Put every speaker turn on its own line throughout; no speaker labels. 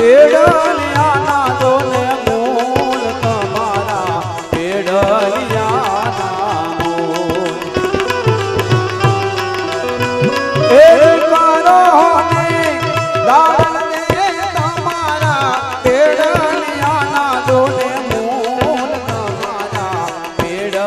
પેડલિયાના દોને મૂલ તમારા પેડલિયાના મૂલ એ કરો ને દાન દે તમારા પેડલિયાના દોને મૂલ તમારા પેડલિયાના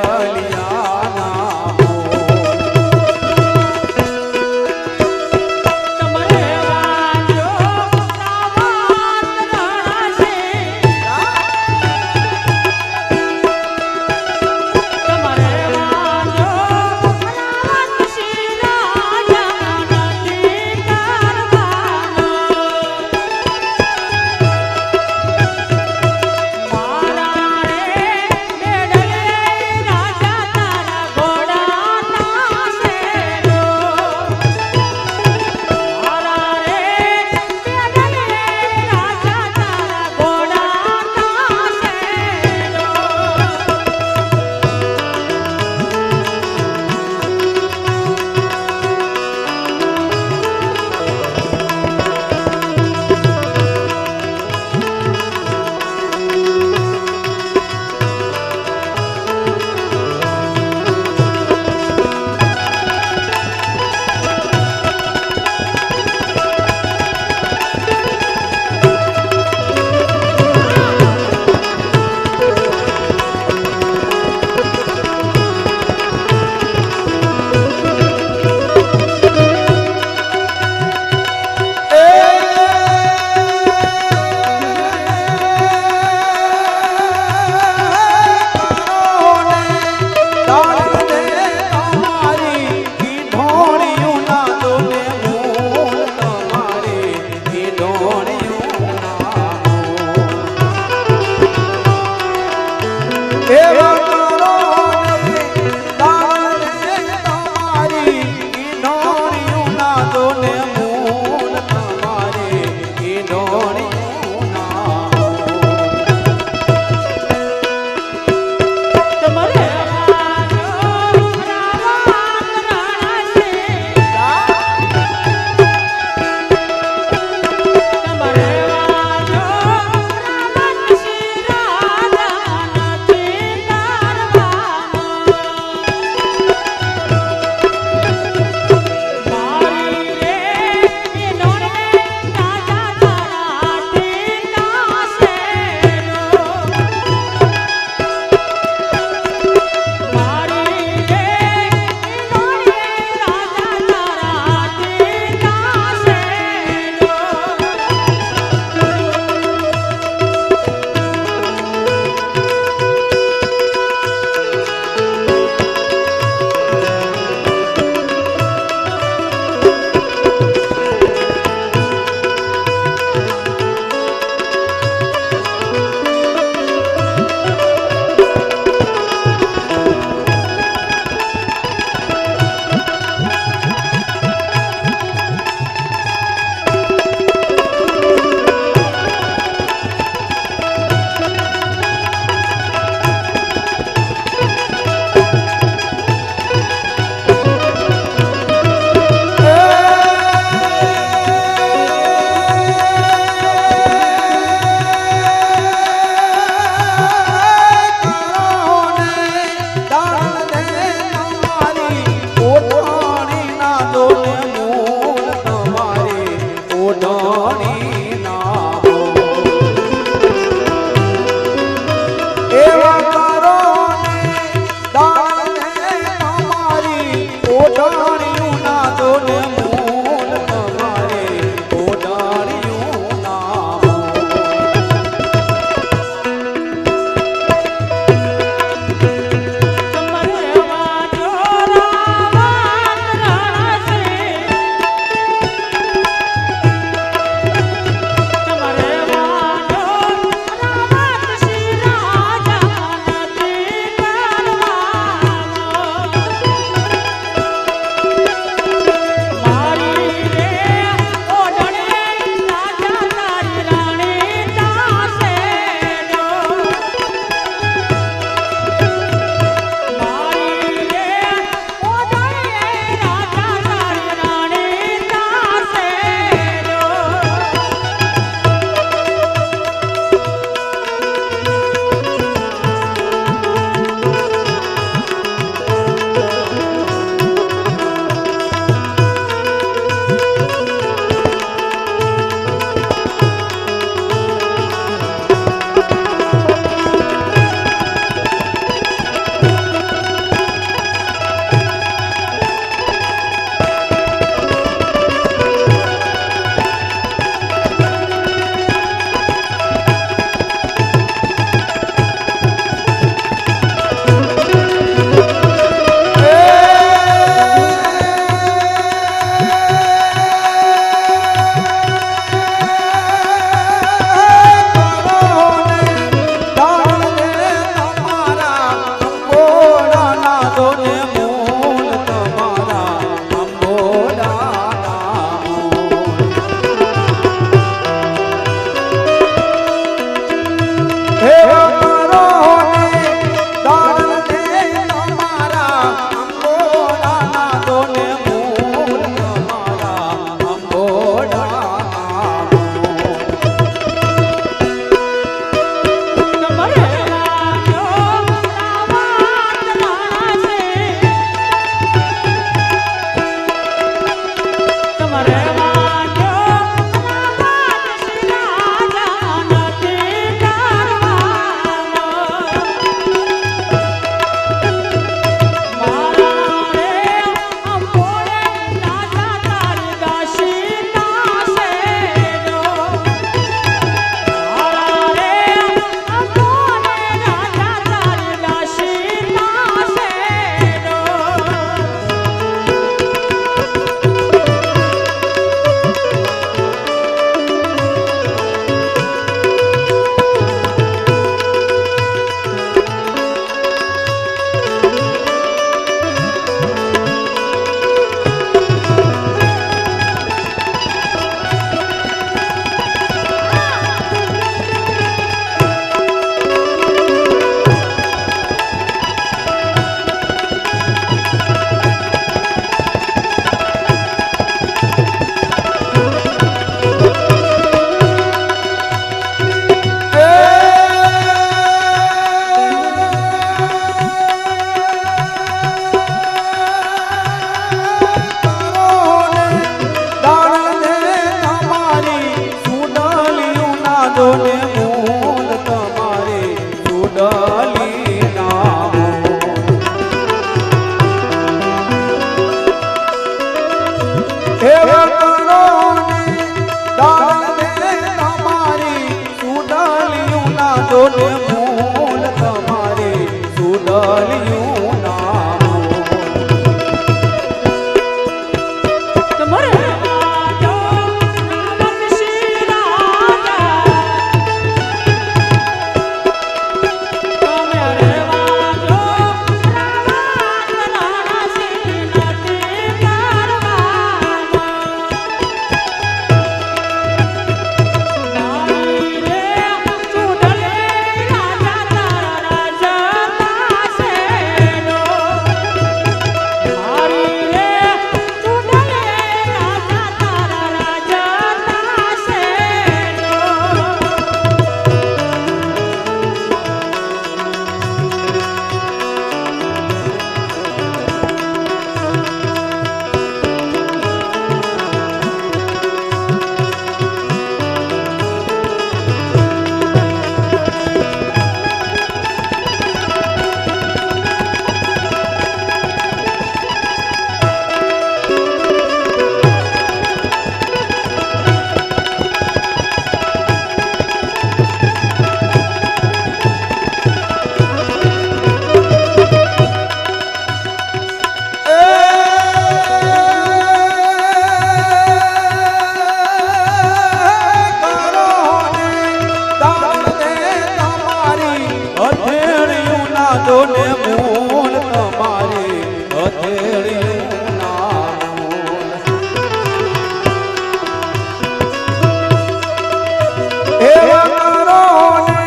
દાન દે તમારી સુડલિયું ના જોને મૂલ તમારી સુડલિયું ના જોને મૂલ તમારી હથેળીયું ના મૂલ એવા કરો ને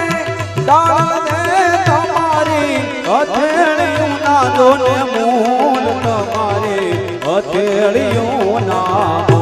દાન દે તમારી હથેળીયું ના જોને મૂલ તમારી હથેળીયું ના મૂલ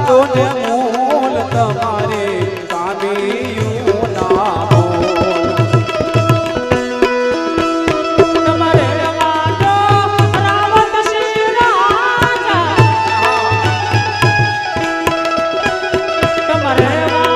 જોને મૂલ તમારે કામિયું ના મૂલ
તમારે વાજો રાવત શ્રી રાજા તમારે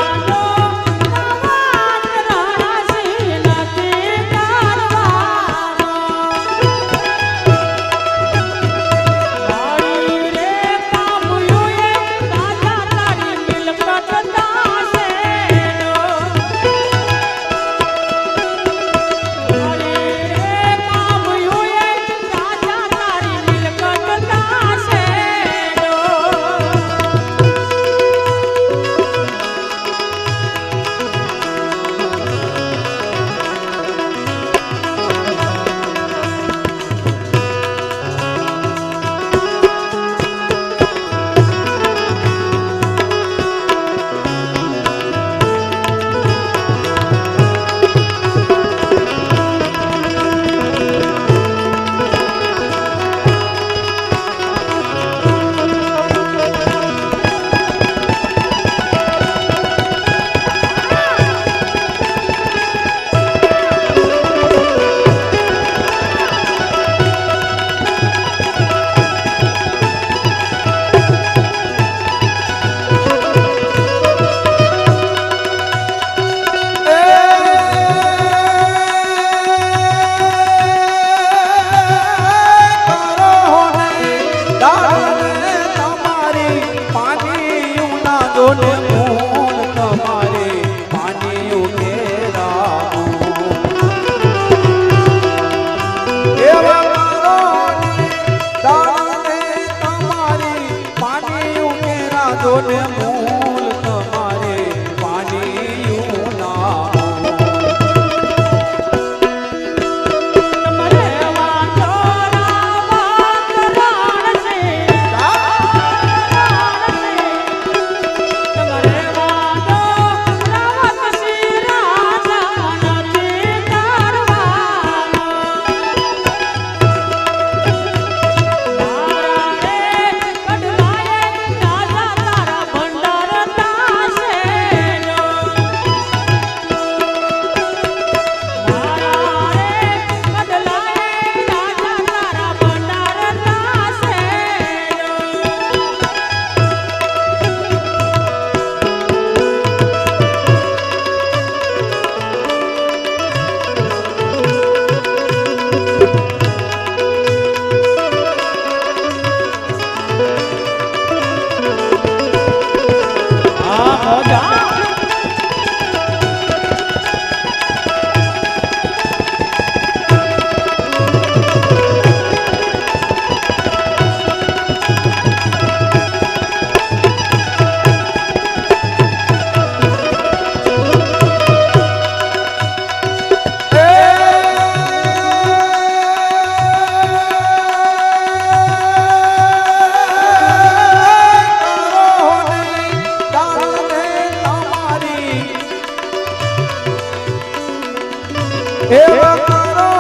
એવા કરો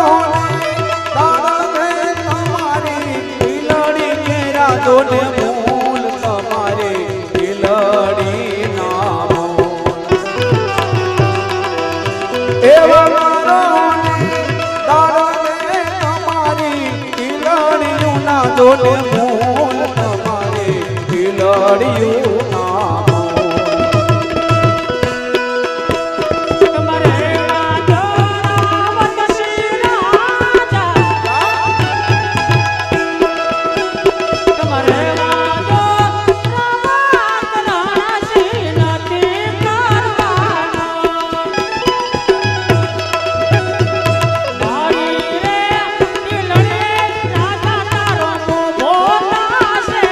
દાન દે તમારી પીલડી કે રાજો ને મૂલ તમારે પીલડી ના મૂલ એવા કરો દાન દે તમારી પીલડીયું ના જોડે મૂલ તમારે પીલડીયું ના મૂલ
તમારે રાજા રાવતસિંહ રાજા તમારે રાજા રાવતસિંહ નથી કરવાનો મારી રે દિલને રાજા તારો મોટા છે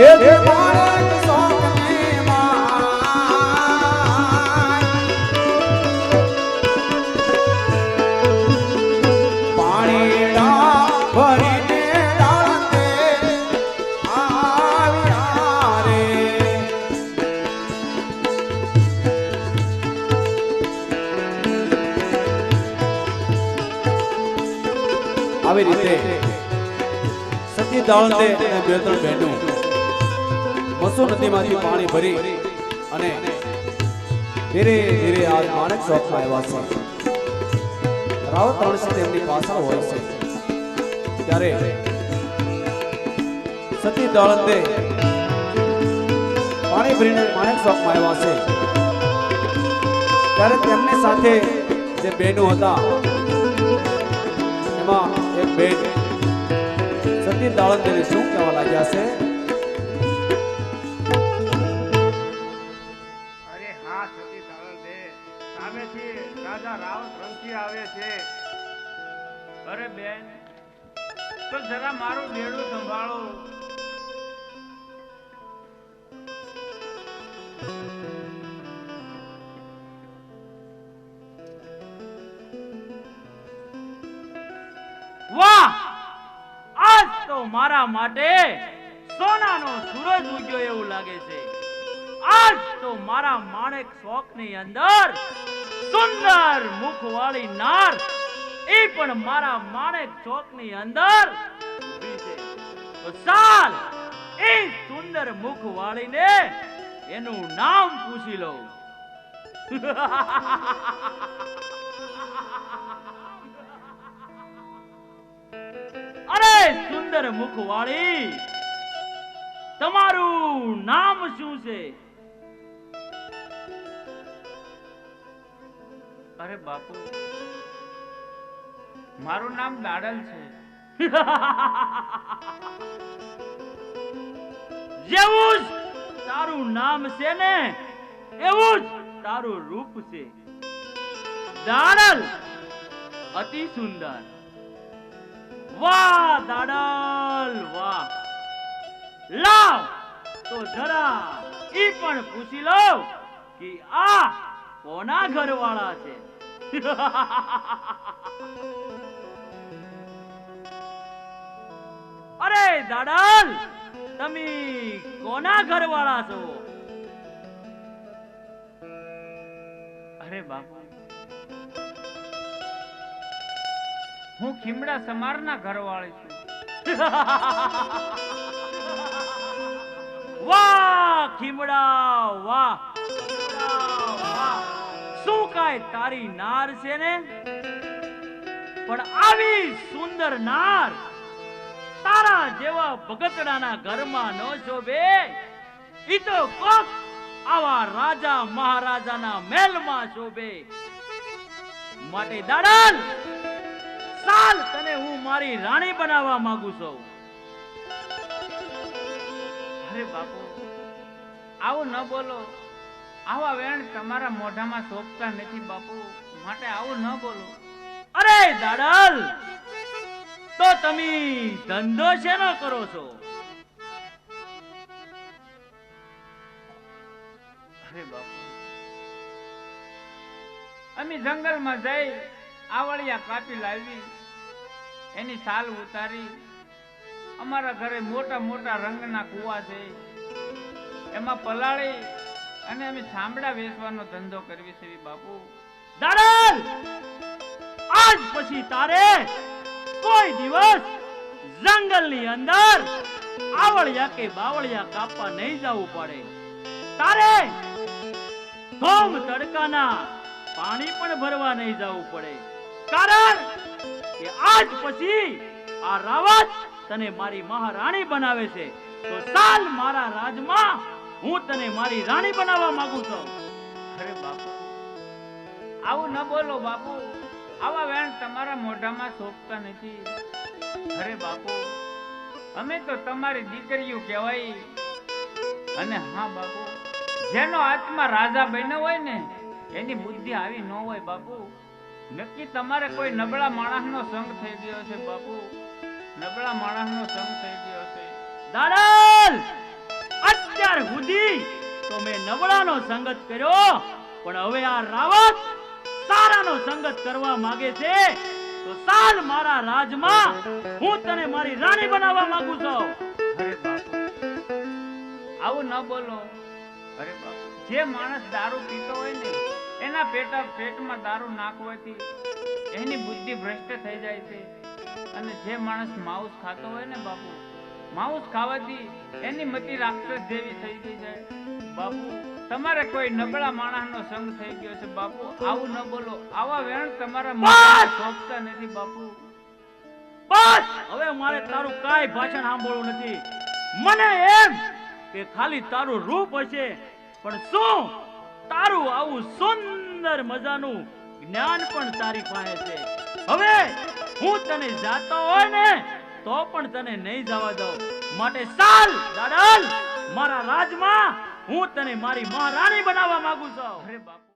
એ જે માણેક શોખની માય પાણીડા ભરીને ડાળે આવ્યા રે આવી રીતે સતી દાળતે અને બે ત્રણ બહેનો મસુ નદીમાંથી પાણી ભરી અને ધીરે ધીરે આ માણેક ચોકમાં આવ્યા છે. રાવત રણસિંહ તેમની પાછળ હોય છે ત્યારે સતી દાળતે પાણી ભરીને માણેક ચોકમાં આવ્યા છે ત્યારે તેમની સાથે જે બહેનો હતા એમાં એક બેન સતી દાળતને શું કહેવા લાગ્યા છે?
અરે હા સતી દાળતે સામેથી રાજા રાવત રણસિંહ આવે છે. અરે બેન તો જરા મારું બેડું સંભાળો. વાહ, આજ તો મારા માટે સોનાનો સૂરજ ઉગ્યો એવું લાગે છે. આજ તો મારા માણેક શોખની અંદર સુંદર મુખવાળી નાર એ પણ મારા માણેક ચોકની અંદર ઊભી છે. તો ચાલ એ સુંદર મુખવાળીને એનું નામ પૂછી લઉં. અરે સુંદર મુખવાળી, તમારું નામ શું છે? અરે બાપુ, મારું નામ દાડલ છે. જેવું જ તારું નામ છે ને એવું જ તારું રૂપ છે. દાડલ અતિ સુંદર. વાહ દાડલ વાહ. લાવ તો જરા ઈ પણ પૂછી લો કે આ કોના ઘરવાળા છે. અરે દાડલ, તમે કોના ઘરવાળા છો? અરે બાપુ, હું ખીમડા સમારના ઘરવાળી છું. વાહ ખીમડા વાહ. શું કાય તારી નાર છે ને? પણ આવી સુંદર નાર તારા જેવા ભગતડાના ઘરમાં ન શોભે. ઈ તો કોક આવા રાજા મહારાજાના મહેલમાં શોભે. માટે દાડલ, સાલ તને હું મારી રાણી બનાવવા માંગુ છું. અરે બાપુ, આવું ન બોલો. આવા વેણ તમારા મોઢામાં શોભતા નથી બાપુ, માટે આવું ન બોલો. અરે દાડલ, તો તમે ધંધો શેનો કરો છો? અરે બાપુ, અમે જંગલમાં જઈ આવળિયા કાપી લાવી, એની સાલ ઉતારી. અમારા ઘરે મોટા મોટા રંગના કુવા છે, એમાં પલાળી અને અમે ચામડા વેચવાનો ધંધો કરવી છે બાપુ. દાડલ, આજ પછી તારે કોઈ દિવસ જંગલની અંદર આવળિયા કે બાવળિયા કાપવા નહીં જવું પડે. તારે ધોમ તડકાના પાણી પણ ભરવા નહીં જવું પડે. કારણ કે આજ પછી આ રાવત તને મારી મહારાણી બનાવે છે. તો ચાલ મારા રાજમાં, હું તને મારી રાણી બનાવવા માંગુ છું. અરે બાપુ, આવું ન બોલો બાપુ. આવા વેણ તમારા મોઢામાં શોભતા નથી. અરે બાપુ, અમે તો તમારી દીકરીઓ કહેવાય. અને હા બાપુ, જેનો આત્મા રાજા બન્યો હોય ને એની બુદ્ધિ આવી ન હોય બાપુ. નક્કી તમારે કોઈ નબળા માણસનો સંગ થઈ ગયો છે બાપુ. નબળા માણસનો સંગ થઈ ગયો છે. દાડલ,
અત્યાર સુધી તો મેં નબળાનો સંગત કર્યો, પણ હવે આ રાવત સારાનો સંગત કરવા માંગે છે. તો ચાલ મારા રાજમાં, હું તને મારી રાણી બનાવવા માંગુ છું.
અરે બાપુ આવું ન બોલો. અરે બાપુ, જે માણસ દારૂ પીતો હોય ને એના પેટમાં દારૂ નાખવાથી એની બુદ્ધિ ભ્રષ્ટ થઈ જાય છે. અને જે માણસ માંસ ખાતો હોય ને બાપુ, માંસ ખાવાથી એની મતિ રાક્ષસ જેવી થઈ ગઈ જાય. બાપુ તમારે કોઈ નબળા માણસનો સંગ થઈ ગયો છે. બાપુ આવું ન બોલો. આવા વેણ તમારા મનમાં શોભતા નથી બાપુ.
બસ હવે મારે તારું કાઈ ભાષણ સાંભળવું નથી. મને એમ કે ખાલી તારું રૂપ હશે, પણ શું તારું આવું સુંદર મજાનું જ્ઞાન પણ તારી પાસે છે. હવે હું તને જાતો હોય ને તો પણ તને નહીં જવા દઉં. માટે ચાલ દાડલ, મારા રાજમાં હું તને મારી મહારાણી બનાવવા માંગુ છું.
અરે બાપુ